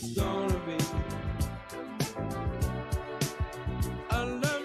it's gonna be a lovely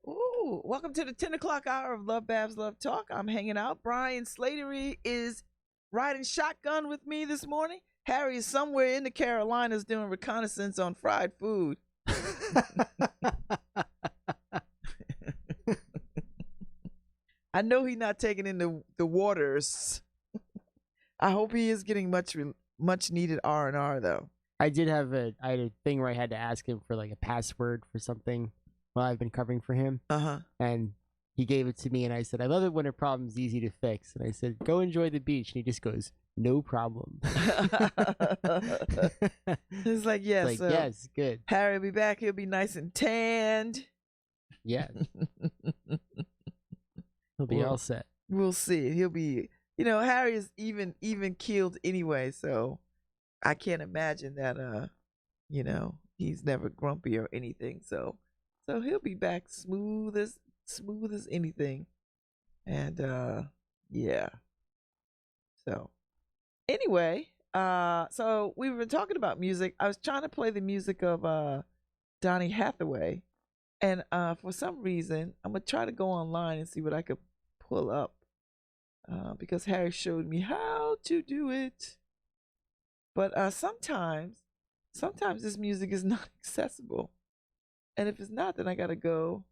Ooh, welcome to the 10 o'clock hour of LoveBabz LoveTalk. I'm hanging out. Brian Slatery is riding shotgun with me this morning. Harry is somewhere in the Carolinas doing reconnaissance on fried food. I know he's not taking in the waters. I hope he is getting much needed R&R though. I had a thing where I had to ask him for like a password for something while I've been covering for him. And he gave it to me and I said, I love it when a problem's easy to fix. And I said, go enjoy the beach. And he just goes, no problem. It's like, yes. It's like, yes, good. Harry will be back. He'll be nice and tanned. Yeah. He'll be all set. We'll see. He'll be, Harry is even keeled anyway. So I can't imagine that, he's never grumpy or anything. So he'll be back smooth as anything. And yeah. So anyway, so we were talking about music. I was trying to play the music of Donny Hathaway. And for some reason, I'm gonna try to go online and see what I could pull up. Because Harry showed me how to do it. But sometimes this music is not accessible. And if it's not, then I gotta go.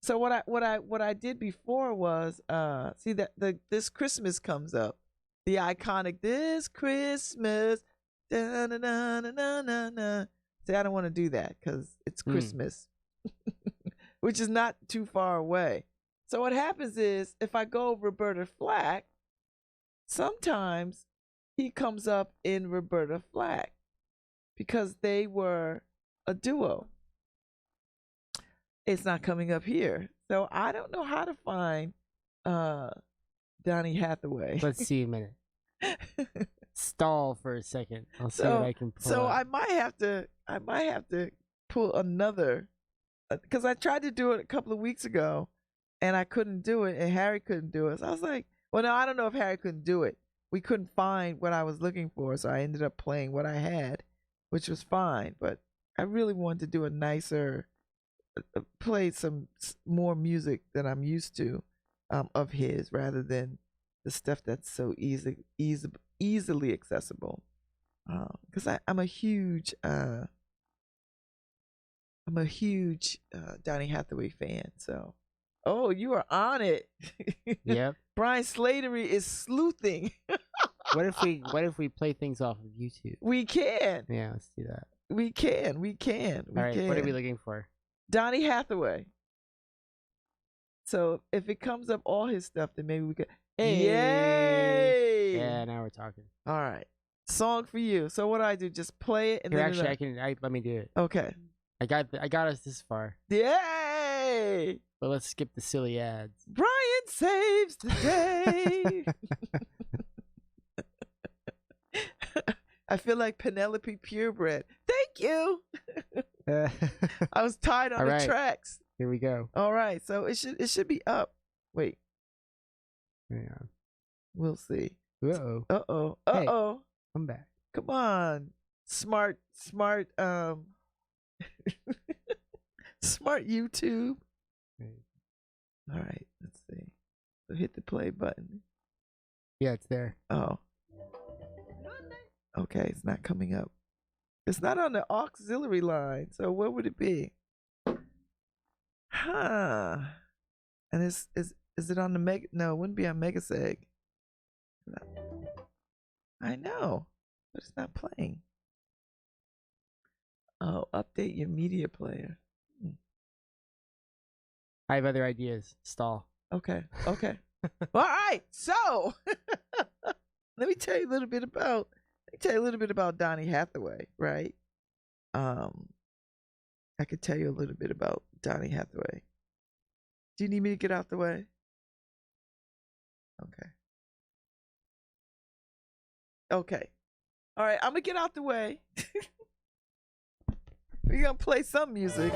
So what I did before was see that this Christmas comes up, the iconic "This Christmas." Da, na, na, na, na, na, na. See, I don't want to do that because it's Christmas, which is not too far away. So what happens is if I go Roberta Flack, sometimes he comes up in Roberta Flack because they were a duo. It's not coming up here. So I don't know how to find Donny Hathaway. Let's see a minute. Stall for a second. I'll see what I can pull up. I might have to pull another, because I tried to do it a couple of weeks ago and I couldn't do it and Harry couldn't do it. So I was like, well, no, I don't know if Harry couldn't do it. We couldn't find what I was looking for, so I ended up playing what I had, which was fine. But I really wanted to do a nicer, play some more music than I'm used to of his, rather than the stuff that's so easily accessible. Because I'm a huge Donny Hathaway fan. So, oh, you are on it. Yep. Brian Slatery is sleuthing. What if we play things off of YouTube? We can. Yeah, let's do that. We can. All right, what are we looking for? Donny Hathaway. So if it comes up all his stuff, then maybe we could. Hey. Yay! Yeah, now we're talking. All right. Song for you. So what do I do? Just play it and Here, then actually, let me do it. Okay. I got us this far. Yay! But let's skip the silly ads. Brian saves the day. I feel like Penelope Purebred. Thank you. I was tied on the tracks. Here we go. All right, so it should be up. Wait. Hang on. We'll see. Uh-oh. Uh-oh. Hey, Uh-oh. I'm back. Come on. Smart Smart YouTube. Right. All right, let's see. So hit the play button. Yeah, it's there. Oh. Okay, it's not coming up. It's not on the auxiliary line. So what would it be? Huh. And is it on the Mega? No, it wouldn't be on Megaseg. I know, but it's not playing. Oh, update your media player. I have other ideas. Stall. Okay. Okay. All right. So let me tell you a little bit about Donny Hathaway, right? I could tell you a little bit about Donny Hathaway. Do you need me to get out the way? Okay. Okay. All right, I'm gonna get out the way. We're gonna play some music.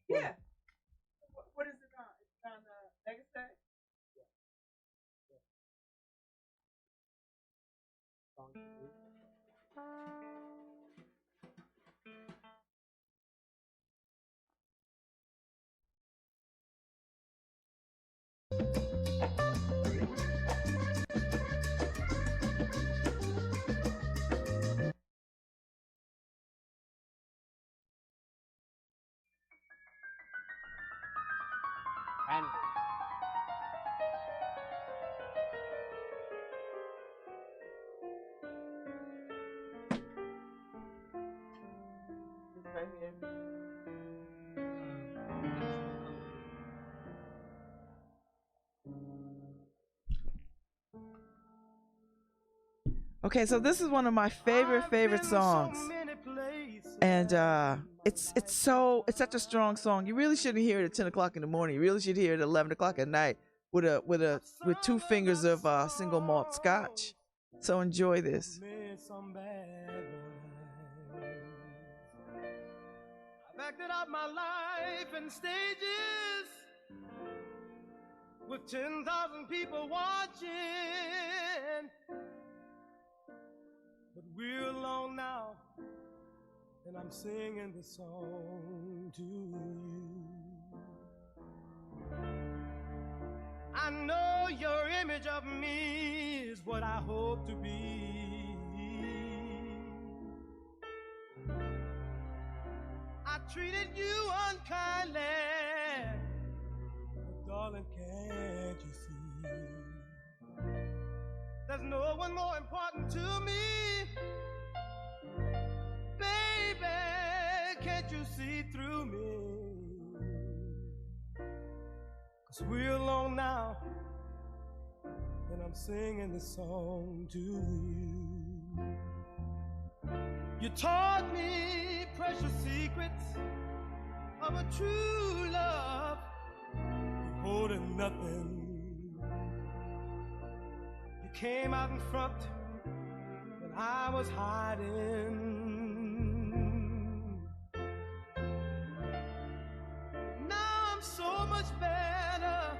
Yeah. What is it on? It's on Megaseg? And It's right here. Okay, so this is one of my favorite songs, and it's such a strong song. You really shouldn't hear it at 10 o'clock in the morning. You really should hear it at 11 o'clock at night with 2 fingers of single malt scotch. So enjoy this. I've acted out my life in stages with 10,000 people watching, but we're alone now, and I'm singing this song to you. I know your image of me is what I hope to be. I treated you unkindly, but darling, can't you see? There's no one more important to me. Baby, can't you see through me? 'Cause we're alone now, and I'm singing this song to you. You taught me precious secrets of a true love, holding nothing. You came out in front when I was hiding. Now I'm so much better,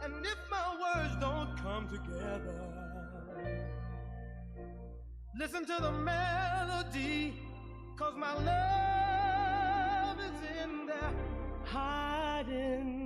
and if my words don't come together, listen to the melody, 'cause my love is in there hiding.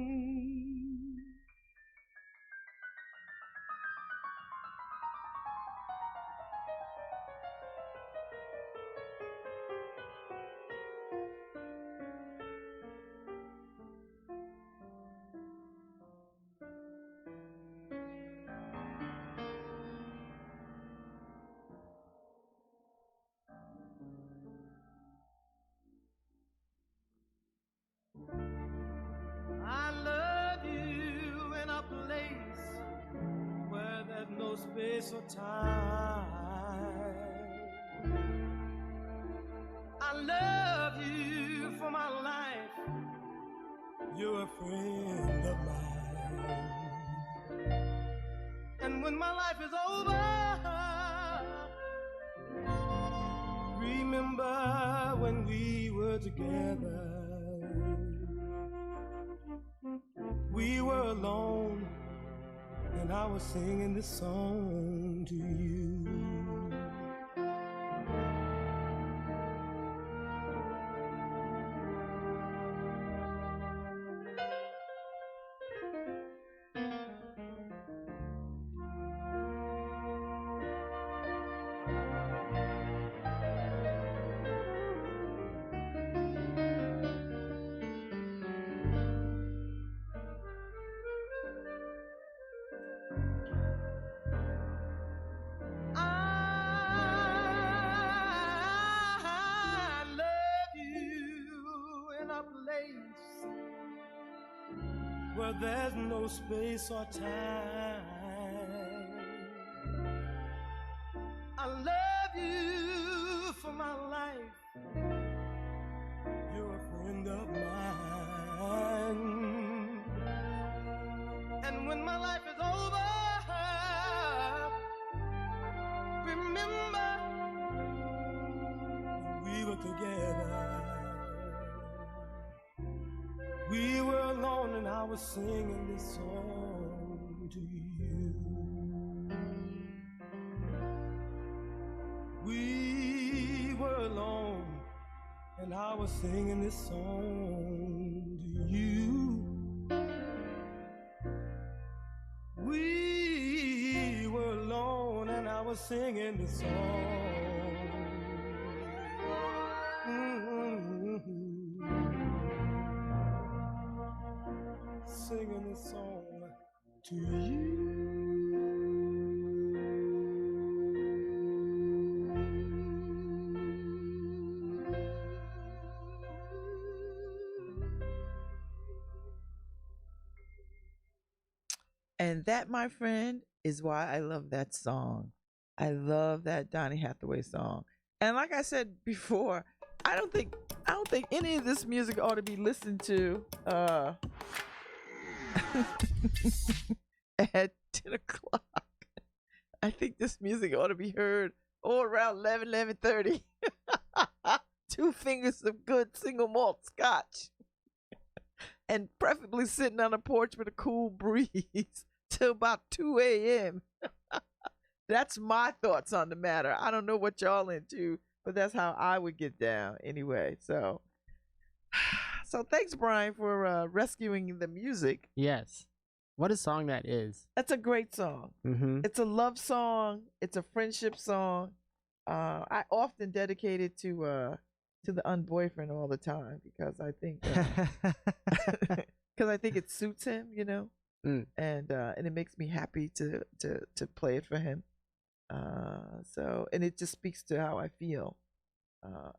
time. I love you for my life. You're a friend of mine. And when my life is over, remember when we were together. We were alone, and I was singing this song to you. Where there's no space or time. I love you for my life. You're a friend of mine. And when my life is over, remember we were together. We were alone and I was singing this song to you. We were alone and I was singing this song to you. We were alone and I was singing this song. Singing this song to you. And that, my friend, is why I love that song. I love that Donny Hathaway song. And like I said before, I don't think any of this music ought to be listened to at 10 o'clock. I think this music ought to be heard all around 11:30. 2 fingers of good single malt scotch. And preferably sitting on a porch with a cool breeze till about 2 a.m. That's my thoughts on the matter. I don't know what y'all into, but that's how I would get down anyway. So thanks, Brian, for rescuing the music. Yes. What a song that is. That's a great song. Mm-hmm. It's a love song. It's a friendship song. I often dedicate it to the unboyfriend all the time because I think it suits him, you know, and it makes me happy to play it for him. And it just speaks to how I feel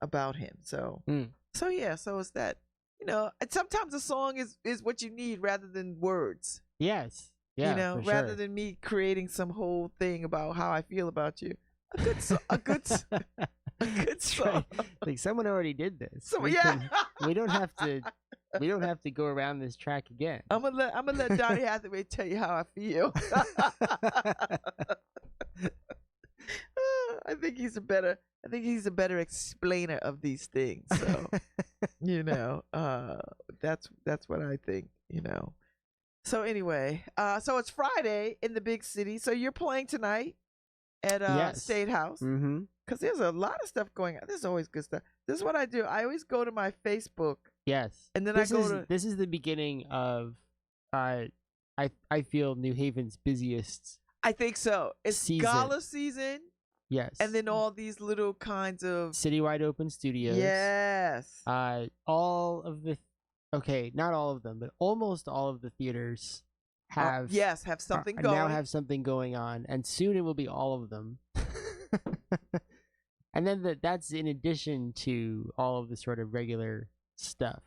about him. So it's that, you know, and sometimes a song is what you need rather than words. Yes. Yeah. You know, rather than me creating some whole thing about how I feel about you. A good song. A good song. Like someone already did this. So, we don't have to go around this track again. I'm gonna let Donny Hathaway tell you how I feel. I think he's a better explainer of these things. So you know, that's what I think, you know. So anyway, so it's Friday in the big city. So you're playing tonight at State House. Mm-hmm. Because there's a lot of stuff going on. There's always good stuff. This is what I do. I always go to my Facebook. Yes. And then this is the beginning of I feel New Haven's busiest. I think so. It's season. Gala season. Yes. And then all these little kinds of citywide open studios. Yes. All of the not all of them, but almost all of the theaters have something going. Now have something going on, and soon it will be all of them. And then that's in addition to all of the sort of regular stuff.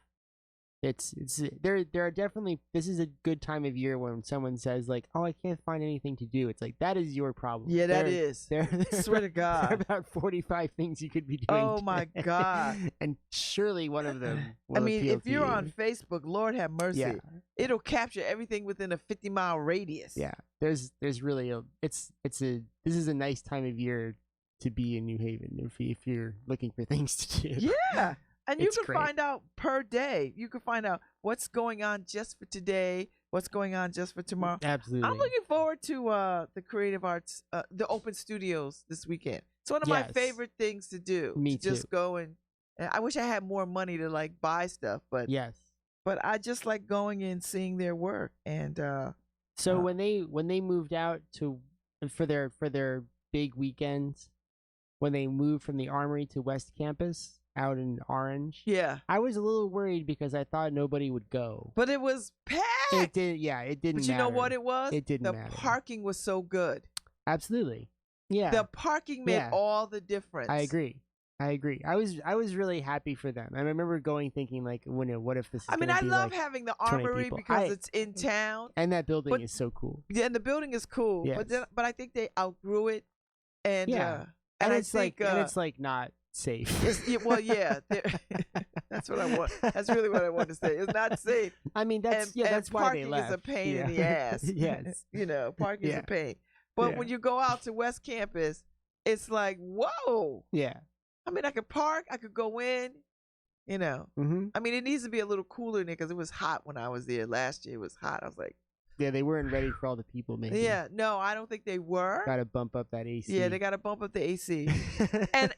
It's there are definitely, this is a good time of year when someone says like, oh, I can't find anything to do. It's like, that is your problem. Yeah, that is. There Swear to God. there are about 45 things you could be doing. Oh my God. And surely one of them will I mean, appeal if to you're you. on Facebook, Lord have mercy. Yeah. It'll capture everything within a 50-mile radius. Yeah. There's really this is a nice time of year to be in New Haven if you're looking for things to do. Yeah. And you It's can great. find out per day. You can find out what's going on just for today, what's going on just for tomorrow. Absolutely. I'm looking forward to the creative arts, the open studios this weekend. It's one of my Yes. favorite things to do. Me to just too. go and I wish I had more money to like buy stuff, but Yes. but I just like going and seeing their work. And So when they moved out to for their big weekends, when they moved from the Armory to West Campus out in Orange, yeah, I was a little worried because I thought nobody would go. but it was packed. It did, yeah, it didn't. But you know matter. what it was? It didn't the matter. parking was so good. Absolutely, yeah. The parking made Yeah. all the difference. I agree. I was really happy for them. I remember going thinking like, what if this is I mean, gonna I be love like having the 20 Armory people. because it's in town. and that building but- is so cool. Yeah, and the building is cool. Yes. But I think they outgrew it. And Yeah. and I it's think like and it's like not safe. well, yeah. That's what I want. That's really what I want to say. It's not safe. I mean, that's and that's why they parking left. is a pain Yeah. in the ass. Yes. Parking is Yeah. a pain. But Yeah. when you go out to West Campus, it's like, whoa. Yeah. I mean, I could park. I could go in. Mm-hmm. I mean, it needs to be a little cooler in there because it was hot when I was there last year. It was hot. I was like, Yeah, they weren't ready for all the people. Maybe. yeah, no, I don't think they were. Got to bump up that AC. Yeah, they got to bump up the AC, and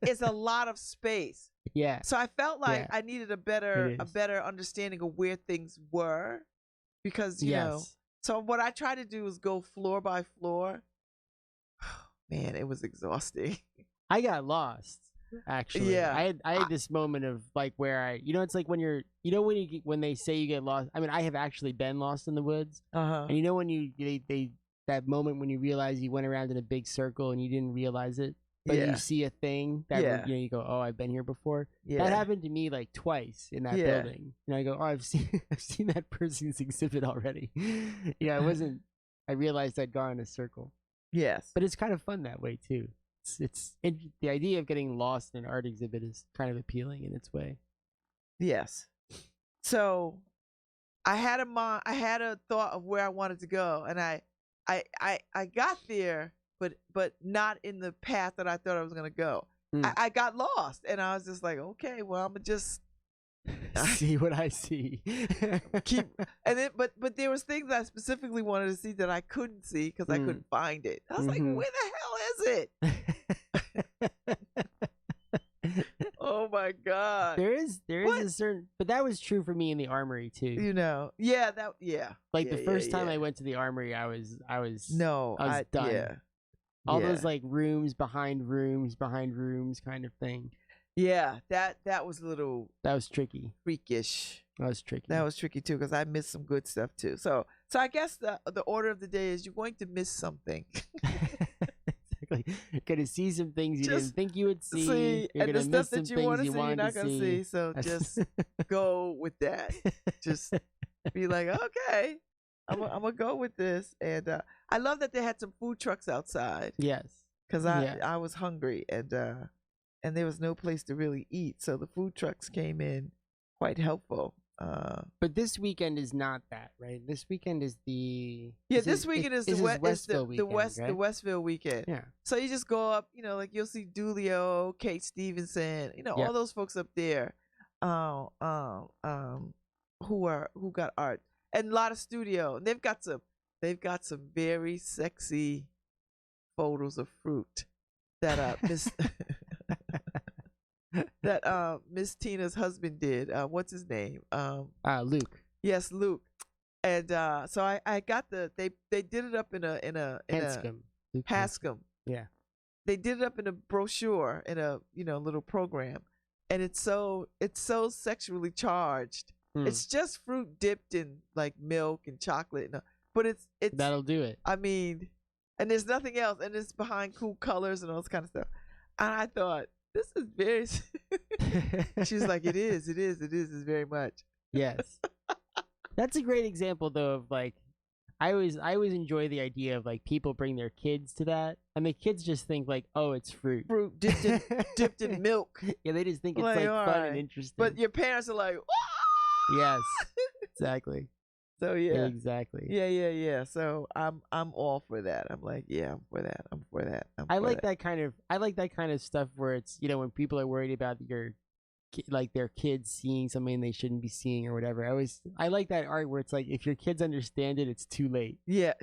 it's a lot of space. yeah. So I felt like Yeah. I needed a It better is. understanding of where things were, because you know. Yes. So what I tried to do was go floor by floor. Man, it was exhausting. I got lost. Actually, Yeah. I had this moment of like where it's like when you're, when they say you get lost. I mean, I have actually been lost in the woods, Uh-huh. and when they that moment when you realize you went around in a big circle and you didn't realize it, but Yeah. you see a thing that Yeah. you go, oh, I've been here before. Yeah. That happened to me like twice in that Yeah. building, and I go, oh, I've seen that person's exhibit already. I realized I'd gone in a circle. Yes. But it's kind of fun that way too. The idea of getting lost in an art exhibit is kind of appealing in its way. Yes. So I had a thought of where I wanted to go, and I got there, but not in the path that I thought I was gonna go. I got lost, and I was just like, okay, well, I'm gonna just see what I see. keep. And then, but there was things I specifically wanted to see that I couldn't see because I couldn't find it. I was like, where the hell is it? Oh my God. There is a certain, but that was true for me in the Armory too. Yeah, Like the first time yeah. I went to the Armory, I was No, I was done. Yeah. All Yeah. those like rooms behind rooms kind of thing. Yeah, that was a little That was tricky. freakish. That was tricky. That was tricky too because I missed some good stuff too. So I guess the order of the day is you're going to miss something. Exactly. You're gonna see some things you Just didn't think you would see. You're and gonna the miss stuff some that you things want to you see, you're wanted not to gonna see. So just go with that. Just be like, okay, I'm gonna go with this. And I love that they had some food trucks outside Yes. because Yeah. I was hungry and there was no place to really eat. So the food trucks came in quite helpful. But this weekend is not that, right? This weekend is the This weekend is the Westville weekend, right? the Westville weekend. Yeah. So you just go up, like you'll see Dulio, Kate Stevenson, all those folks up there, who got art and a lot of studio. And they've got some very sexy photos of fruit that Miss that Miss Tina's husband did. What's his name? Luke. Yes, Luke. And so I got they did it up in a Hanscom. Luke Hanscom. Yeah. They did it up in a brochure in a little program, and it's so sexually charged. It's just fruit dipped in like milk and chocolate, but it's That'll do it. I mean, and there's nothing else, and it's behind cool colors and all this kind of stuff. And I thought this is very. She's like, it is very much. Yes. That's a great example, though, of like, I always enjoy the idea of like people bring their kids to that, and the kids just think like, oh, it's fruit. Fruit dipped in milk. Yeah, they just think it's like fun and interesting. But your parents are like, yes, exactly. So yeah, exactly. Yeah. So I'm all for that. I'm like, yeah, I'm for that. I like that kind of stuff where it's, you know, when people are worried about like their kids seeing something they shouldn't be seeing or whatever. I like that art where it's like, if your kids understand it, it's too late. Yeah.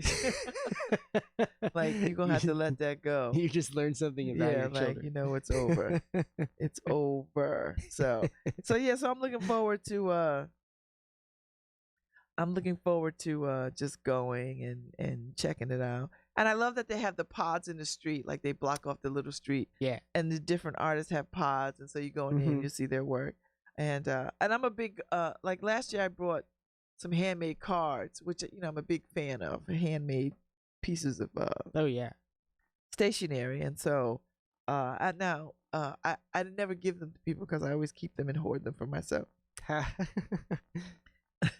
Like, you're gonna have to let that go. You just learned something about your children. Like, you know, it's over. It's over. So yeah, so I'm looking forward to just going and checking it out. And I love that they have the pods in the street, like they block off the little street. Yeah. And the different artists have pods, and so you go in there and you see their work. And I'm a big like last year I brought some handmade cards, which, you know, I'm a big fan of handmade pieces of stationery. And so I never give them to people because I always keep them and hoard them for myself.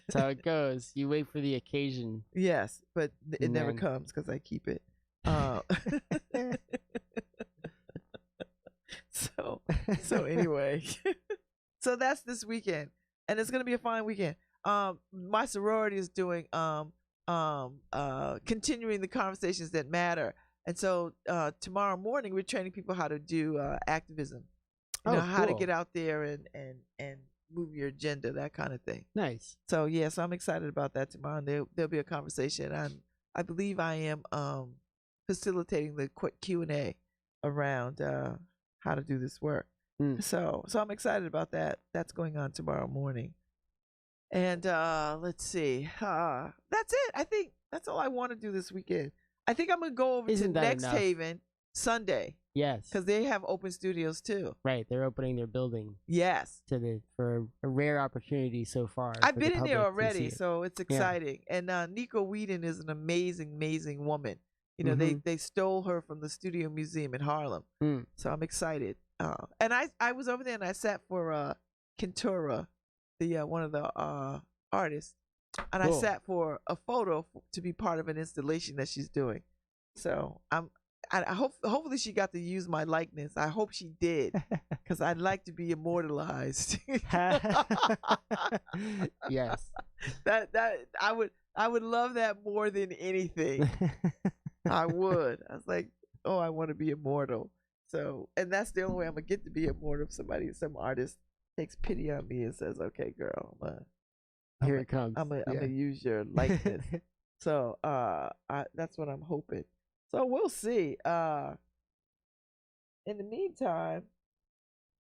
That's how it goes. You wait for the occasion. Yes, but it never comes because I keep it. So anyway, so that's this weekend, and it's gonna be a fine weekend. My sorority is doing continuing the conversations that matter, and so tomorrow morning we're training people how to do activism. You know, how to get out there and move your agenda, that kind of thing. Nice. So yeah, so I'm excited about that tomorrow. And there'll be a conversation. I believe I am facilitating the Q&A around how to do this work. So I'm excited about that. That's going on tomorrow morning. And let's see. That's it. I think that's all I want to do this weekend. I think I'm gonna go over to Next Haven Sunday. Yes, because they have open studios too. Right, they're opening their building. Yes, for a rare opportunity so far. I've been in there already, so it's exciting. Yeah. And Nico Whedon is an amazing woman. You know, they stole her from the Studio Museum in Harlem. So I'm excited. And I was over there and I sat for Kentura, the one of the artists, and I sat for a photo to be part of an installation that she's doing. So hopefully she got to use my likeness. I hope she did, because I'd like to be immortalized. Yes, that I would love that more than anything. I would. I was like, oh, I want to be immortal. So, and that's the only way I'm gonna get to be immortal. If some artist takes pity on me and says, "Okay, girl, here it comes. I'm gonna use your likeness." So, that's what I'm hoping. So we'll see. In the meantime,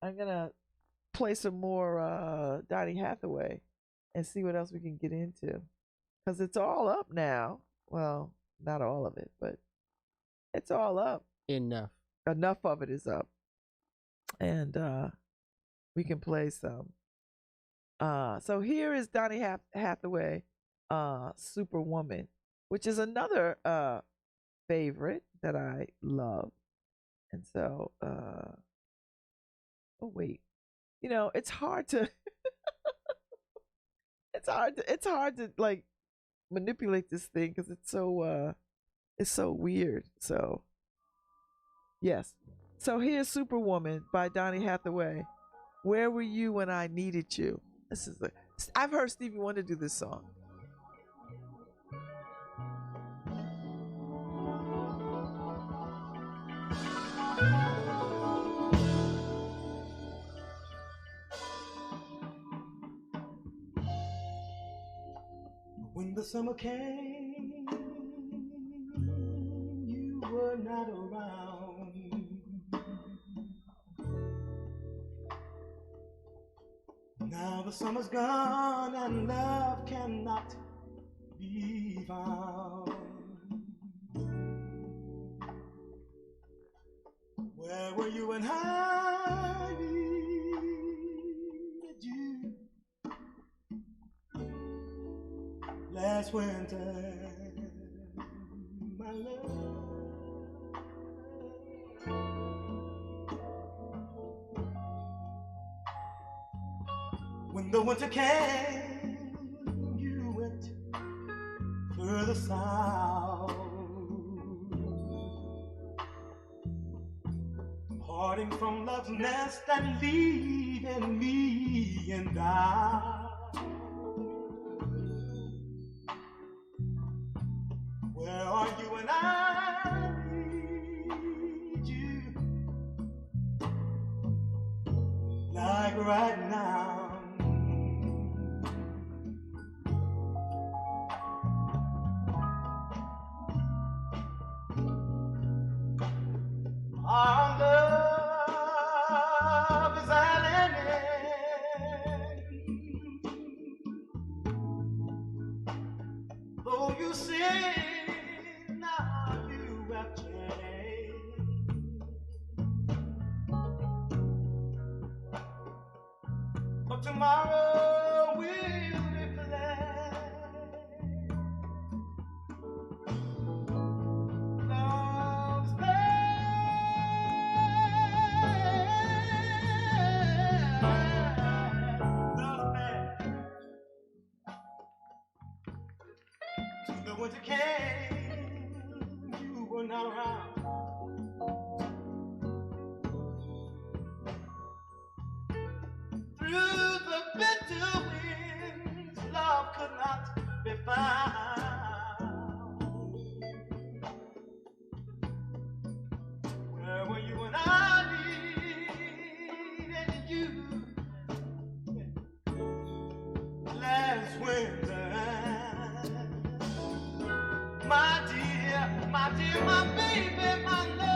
I'm gonna play some more Donny Hathaway and see what else we can get into, because it's all up now. Well, not all of it, but it's all up. Enough of it is up, and we can play some. So here is Donny Hathaway, Superwoman, which is another favorite that I love. And so oh wait, you know, it's hard to it's hard to like manipulate this thing because it's so weird. So yes, so here's Superwoman by Donny Hathaway. Where were you when I needed you? I've heard Stevie Wonder do this song. When the summer came, you were not around. Now the summer's gone and love cannot be found. Where were you when I needed you? Last winter, my love. When the winter came further south, parting from love's nest and leaving me in doubt. Where are you when I need you? Like right now. Our love is at an end. Though you say now you have changed, but tomorrow will reflect love's the winter came, you were not around. Through the bitter winds, love could not be found. Where were you when I needed you last winter? My dear, my baby, my love.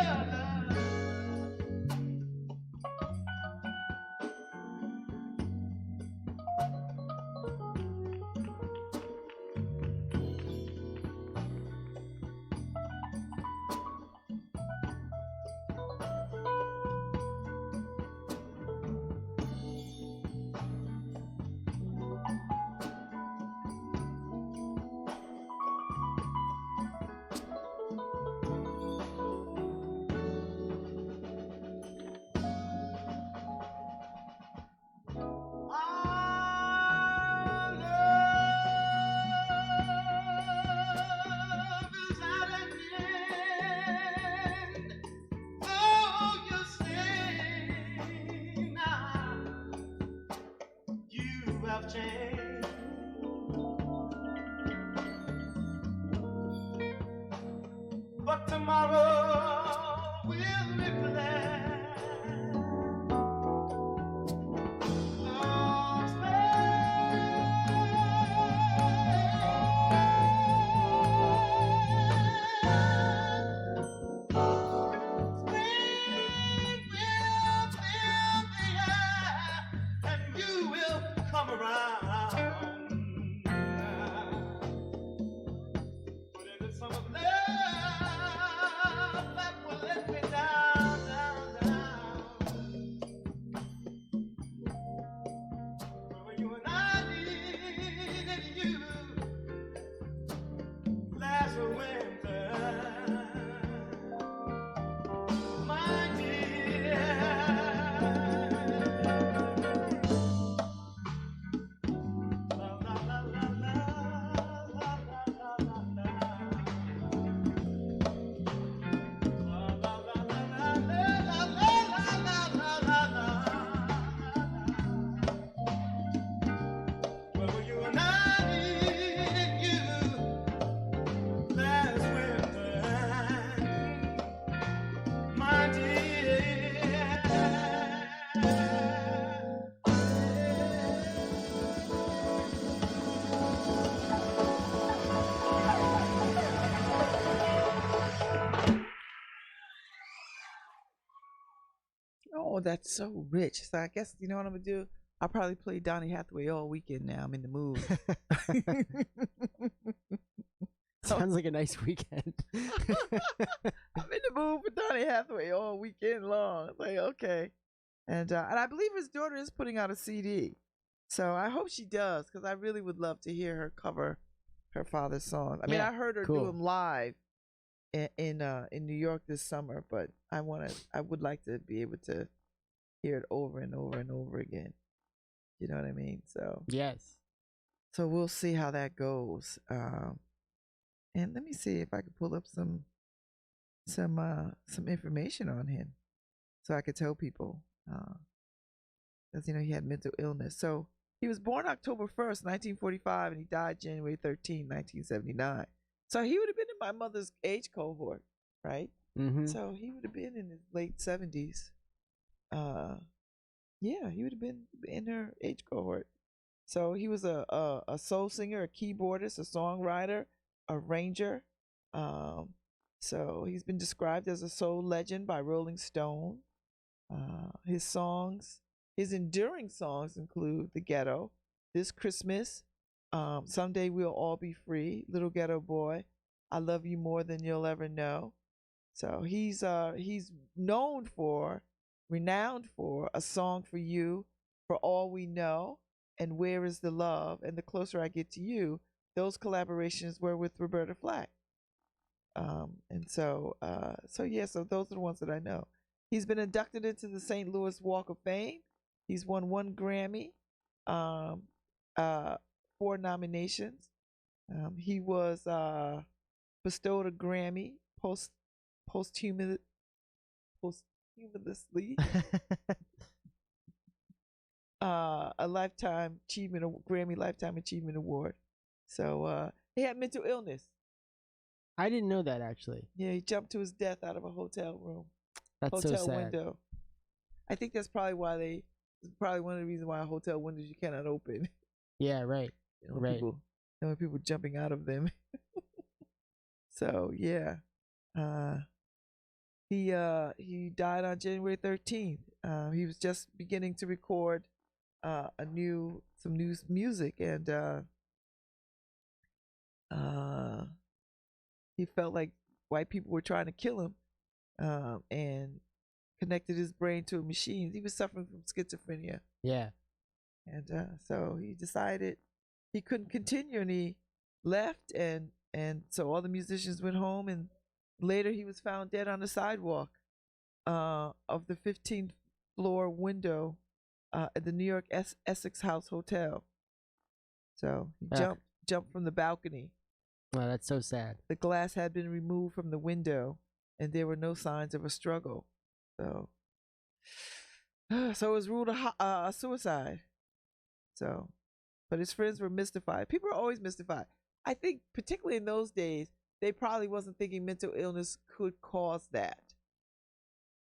Changed. But tomorrow will reflect love's spring will fill the air, and you will come around. Put in the sum of love that will let me down, down, down. Where you and I needed you last winter, my dear. Where were you and I needed you last winter, my dear. Oh, that's so rich. So I guess you know what I'm gonna do? I'll probably play Donny Hathaway all weekend now. I'm in the mood. Sounds like a nice weekend. I'm in the mood for Donny Hathaway all weekend long. It's like, okay. And I believe his daughter is putting out a CD. So I hope she does, because I really would love to hear her cover her father's songs. I mean, I heard her do them live in New York this summer, but I would like to be able to hear it over and over and over again. You know what I mean? So yes. So we'll see how that goes. And let me see if I can pull up some information on him, so I could tell people, because he had mental illness. So he was born October 1st, 1945, and he died January 13, 1979. So he would have been in my mother's age cohort, right? Mm-hmm. So he would have been in his late 70s. Yeah, he would have been in her age cohort. So he was a soul singer, a keyboardist, a songwriter, arranger. So he's been described as a soul legend by Rolling Stone. His enduring songs include "The Ghetto," "This Christmas," "Someday We'll All Be Free," "Little Ghetto Boy," "I Love You More Than You'll Ever Know." So he's renowned for "A Song for You," "For All We Know," and "Where Is the Love?" And "The Closer I Get to You." Those collaborations were with Roberta Flack. So those are the ones that I know. He's been inducted into the St. Louis Walk of Fame. He's won 1 Grammy, 4 nominations. He was bestowed a Grammy posthumously. A Grammy Lifetime Achievement Award. So he had mental illness. I didn't know that, actually. Yeah, he jumped to his death out of a hotel room. That's so sad. Window. I think that's probably one of the reasons why hotel windows you cannot open. Yeah, right. Right. People jumping out of them. So yeah, he died on January 13th. He was just beginning to record some new music, and he felt like white people were trying to kill him, and connected his brain to a machine. He was suffering from schizophrenia. Yeah. And so he decided he couldn't continue, and he left, and so all the musicians went home, and later he was found dead on the sidewalk of the 15th floor window at the New York Essex House Hotel. So he jumped from the balcony. Wow, that's so sad. The glass had been removed from the window, and there were no signs of a struggle. So it was ruled a suicide. So, but his friends were mystified. People are always mystified. I think, particularly in those days, they probably wasn't thinking mental illness could cause that.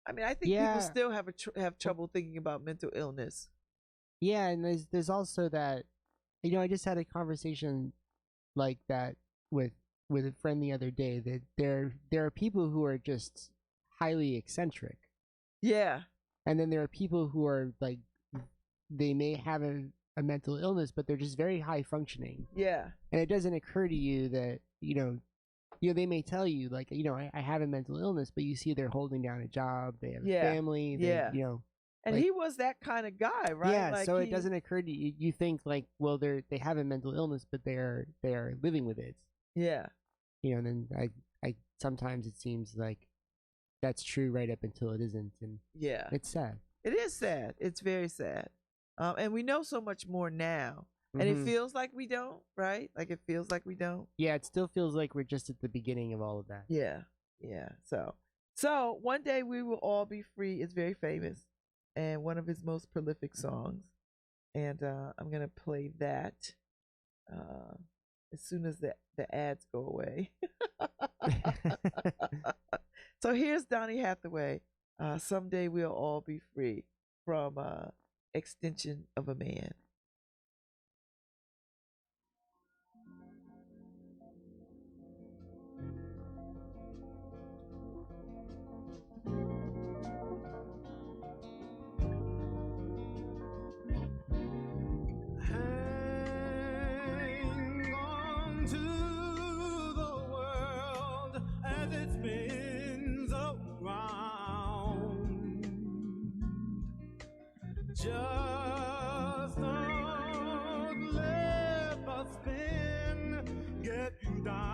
I mean, I think people still have trouble thinking about mental illness. Yeah, and there's also that, I just had a conversation like that with a friend the other day, that there are people who are just highly eccentric. Yeah. And then there are people who are like, they may have a mental illness, but they're just very high functioning. Yeah. And it doesn't occur to you that, they may tell you, like, I have a mental illness, but you see they're holding down a job, they have a family, and he was that kind of guy, right? Yeah, like so it doesn't occur to you. You think like, well, they have a mental illness, but they are living with it. Yeah. And then I sometimes it seems like that's true right up until it isn't, and yeah, it's sad. It is sad. It's very sad. And we know so much more now. And it feels like we don't, right? Like it feels like we don't. Yeah, it still feels like we're just at the beginning of all of that. Yeah. Yeah. So One Day We Will All Be Free is very famous and one of his most prolific songs. And I'm going to play that as soon as the ads go away. So here's Donny Hathaway, Someday We'll All Be Free, from Extension of a Man. Hang on to the world as it spins around. Just don't let the spin get you down.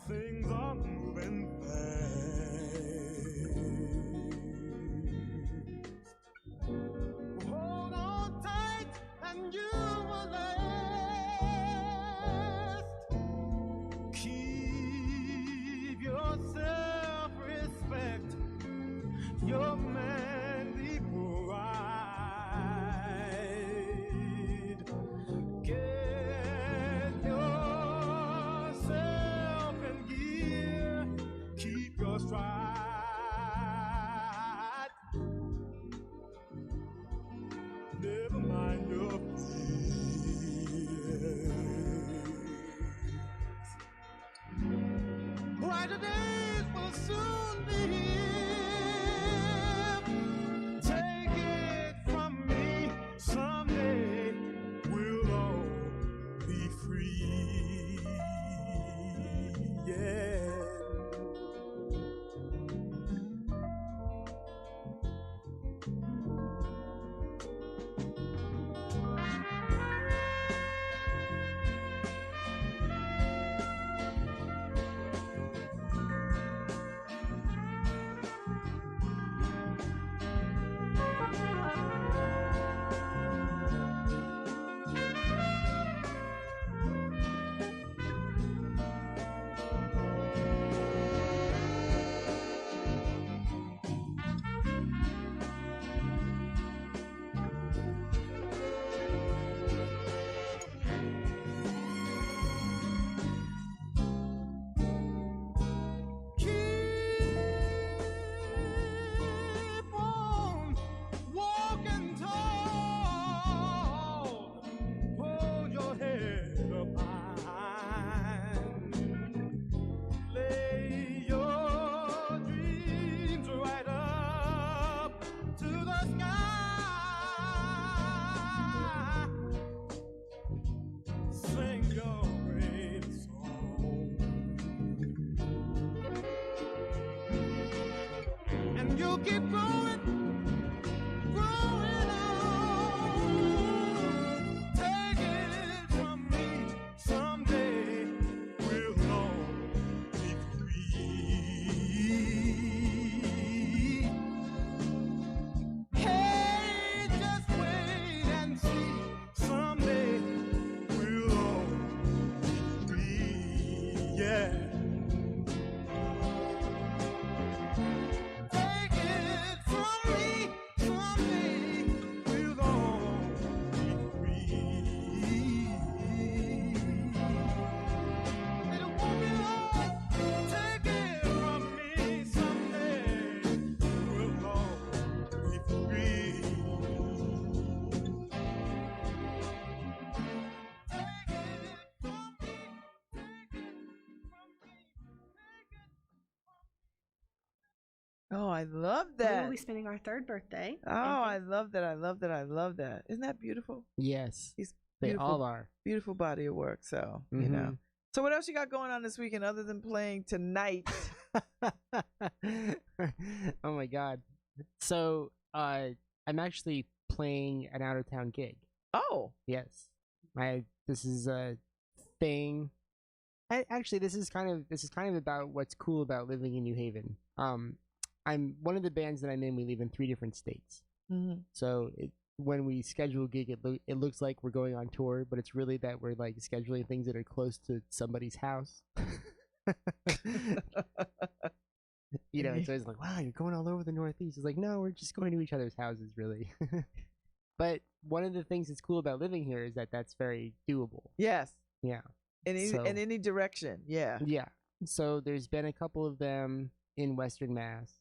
Things are moving fast. Hold on tight and you will your manly pride. Get yourself in gear, keep your stride. Never mind your fears. Brighter days will soon be here. Take it from me, someday we'll all be free. Yeah. Keep on walking tall. Hold your head up high. Lay your dreams right up to the sky. Sing your great song. And you'll keep growing, growing on. Take it from me, someday we'll all be free. Hey, just wait and see, someday we'll all be free. Yeah. Take it from me, someday we'll all be free. It won't be long. Take it from me, someday we'll all be free. Take it from me, take it from me, take it. Oh, I love We will that. be spending our third birthday. Oh, I love that. I love that. I love that. Isn't that beautiful? Yes, He's they beautiful. all are. Beautiful body of work. So, you know. So what else you got going on this weekend other than playing tonight? Oh my god. So I'm actually playing an out of town gig. Oh. Yes. This is a thing. This is kind of about what's cool about living in New Haven. I'm one of the bands that I'm in. We live in 3 different states. Mm-hmm. So when we schedule a gig, it looks like we're going on tour, but it's really that we're like scheduling things that are close to somebody's house. You know, it's always like, wow, you're going all over the Northeast. It's like, no, we're just going to each other's houses, really. But one of the things that's cool about living here is that that's very doable. Yes. Yeah. In any direction. Yeah. Yeah. So there's been a couple of them in Western Mass.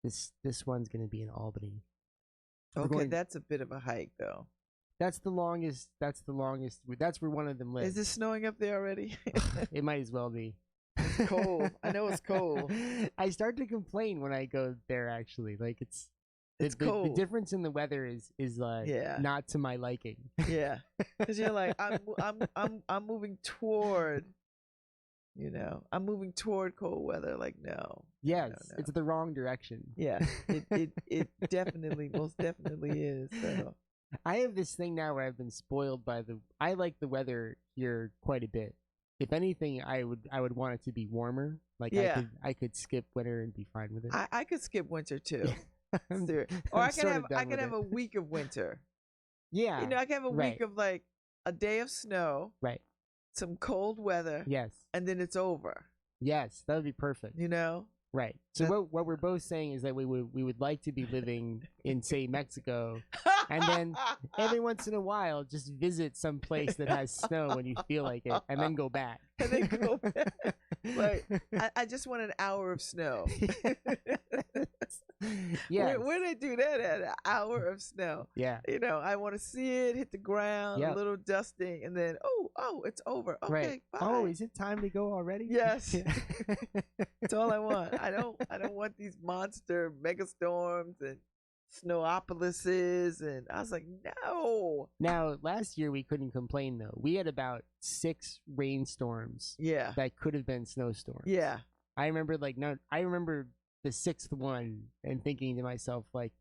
This one's gonna be in Albany. Okay, that's a bit of a hike, though. That's the longest. That's where one of them lives. Is it snowing up there already? It might as well be. It's cold. I know it's cold. I start to complain when I go there. Actually, like it's cold. The difference in the weather is not to my liking. Yeah, because you're like I'm moving toward. You know, I'm moving toward cold weather. Like, no. Yes, no. It's the wrong direction. Yeah, it definitely, most definitely is. So I have this thing now where I've been spoiled by I like the weather here quite a bit. If anything, I would want it to be warmer. Like, yeah. I could skip winter and be fine with it. I could skip winter too. Or I could have a week of winter. Yeah. You know, I can have a week of like a day of snow. Some cold weather. Yes. And then it's over. Yes, that would be perfect. You know? Right. So what we're both saying is that we would like to be living in, say, Mexico, and then every once in a while just visit some place that has snow when you feel like it, and then go back. And then go back. Like, I just want an hour of snow. Yeah. Where they do that at? An hour of snow. Yeah. You know, I want to see it hit the ground, a little dusting, and then oh, it's over. Okay, right. bye. Oh, is it time to go already? Yes. That's all I want. I don't want these monster mega storms and snowopolises, and I was like, no. Now, last year we couldn't complain though. We had about 6 rainstorms. Yeah. That could have been snowstorms. Yeah. I remember I remember the 6th one and thinking to myself, like,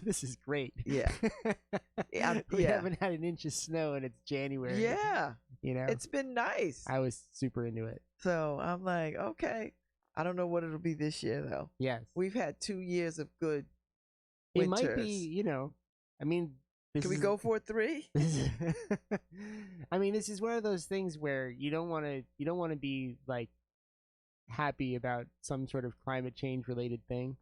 this is great. Yeah. We haven't had an inch of snow and it's January. Yeah. You know? It's been nice. I was super into it. So I'm like, okay. I don't know what it'll be this year though. Yes. We've had 2 years of good It winters. might be, you know, I mean, can we go for 3? I mean, this is one of those things where you don't want to be like happy about some sort of climate change related thing,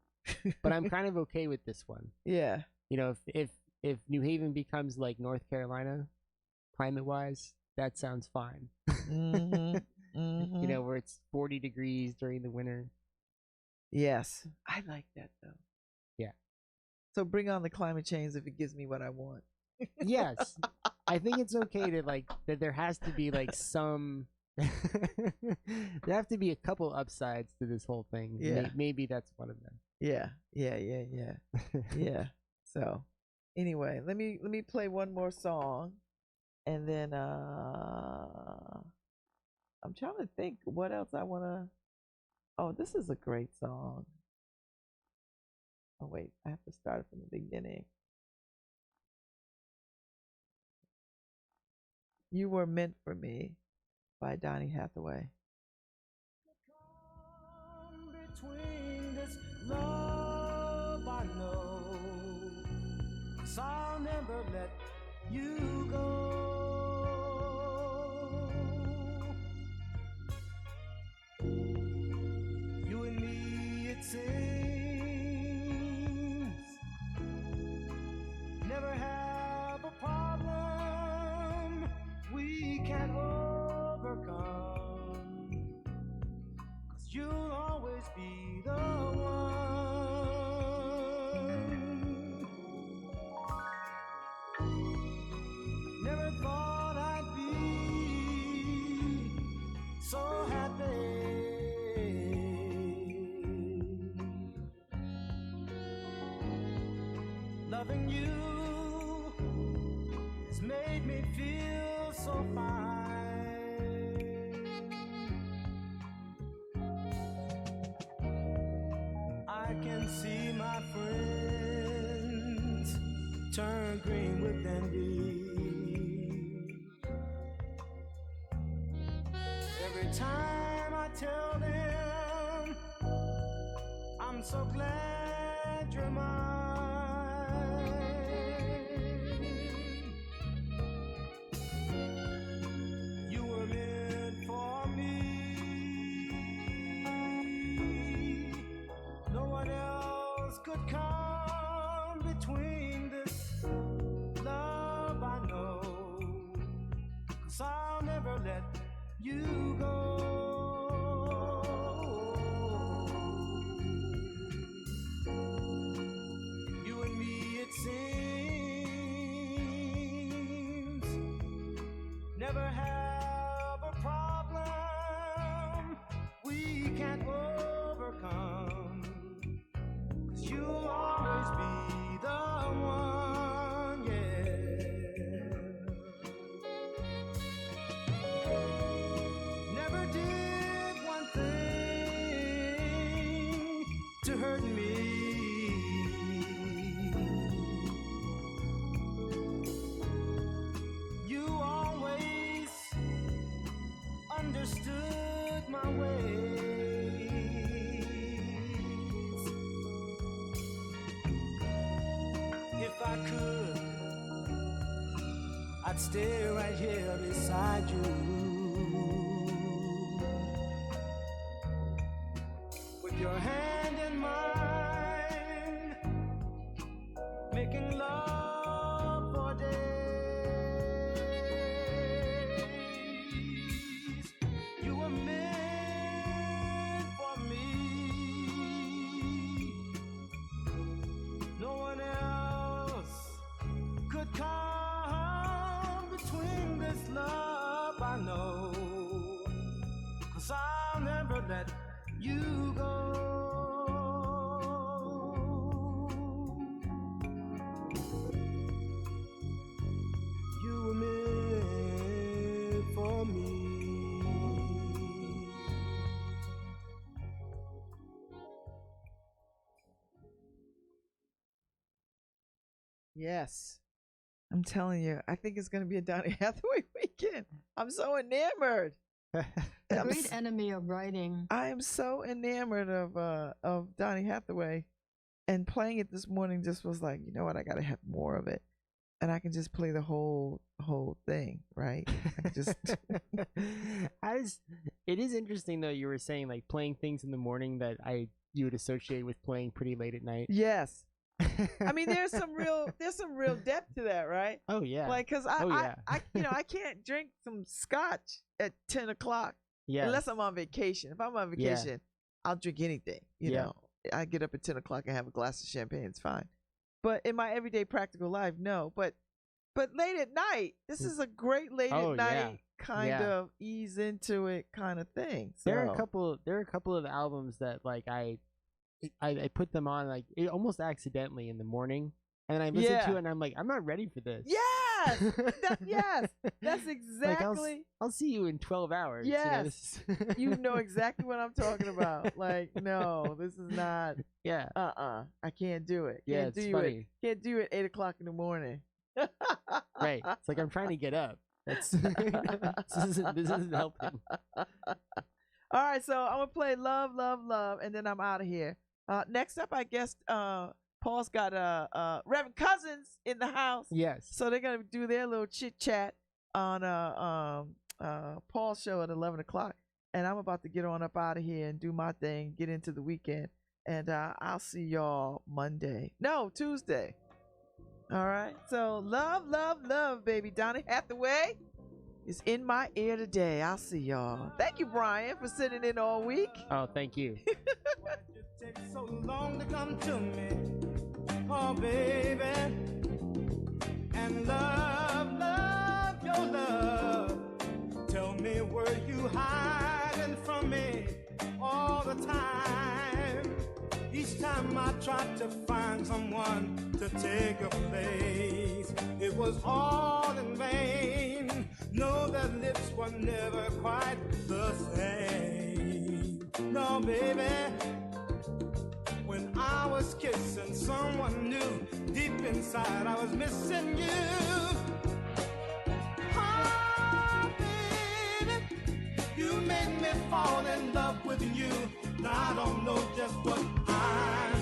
but I'm kind of okay with this one. Yeah. You know, if New Haven becomes like North Carolina, climate wise, that sounds fine. Mm-hmm. Mm-hmm. You know, where it's 40 degrees during the winter. Yes, I like that though. Yeah. So bring on the climate change if it gives me what I want. Yes, I think it's okay to like that. There has to be like some. There have to be a couple upsides to this whole thing. Yeah. Maybe that's one of them. Yeah. Yeah. So, anyway, let me play one more song, and then I'm trying to think what else I wanna. Oh, this is a great song. Oh wait, I have to start it from the beginning. You Were Meant for Me by Donny Hathaway. Come between this love I know, 'cause I'll never let you go. You and me, it seems, never have a problem we can't overcome, 'cause you'll always be the one. Never thought I'd be so happy, loving you has made me feel so fine. I can see my friends turn green with envy every time I tell them I'm so glad you're mine. You were meant for me. No one else could come between this love I know, 'cause I'll never let you go. You and me, it seems, never have a problem we can't overcome, 'cause you'll always be the one, yeah. Never did one thing to hurt me. You always understood my ways. If I could, I'd stay right here beside you, with your hand let you go. You were made for me. Yes. I'm telling you, I think it's going to be a Donny Hathaway weekend. I'm so enamored. Great enemy of writing. I am so enamored of Donny Hathaway, and playing it this morning just was like, you know what, I got to have more of it, and I can just play the whole thing, right? I can just It is interesting though. You were saying like playing things in the morning that you would associate with playing pretty late at night. Yes. I mean, there's some real depth to that, right? Oh yeah. Like, cause I can't drink some scotch at 10 o'clock unless I'm on vacation. If I'm on vacation, I'll drink anything. You know, I get up at 10 o'clock and have a glass of champagne. It's fine. But in my everyday practical life, no. But late at night, this is a great late at night kind of ease into it kind of thing. So. There are a couple of albums that like I put them on like almost accidentally in the morning, and I listen to it and I'm like, I'm not ready for this. Yes, yes, that's exactly. Like, I'll see you in 12 hours. Yes, you know exactly what I'm talking about. Like, no, this is not. Yeah. I can't do it. It's funny. Can't do it 8 o'clock in the morning. Right. It's like I'm trying to get up. That's this isn't helping. All right, so I'm gonna play Love, Love, Love, and then I'm out of here. Next up, I guess Paul's got Reverend Cousins in the house. Yes. So they're gonna do their little chit chat on Paul's show at 11 o'clock, and I'm about to get on up out of here and do my thing, get into the weekend, and I'll see y'all Tuesday. All right. So love, love, love, baby. Donny Hathaway is in my ear today. I'll see y'all. Thank you, Brian, for sitting in all week. Oh, thank you. Why'd you take so long to come to me? Oh, baby. And love, love, your love. Tell me, were you hiding from me all the time? Each time I tried to find someone to take a place, it was all in vain. No, their lips were never quite the same. No, baby, when I was kissing someone new, deep inside I was missing you. Oh, baby, you made me fall in love with you. Now I don't know just what I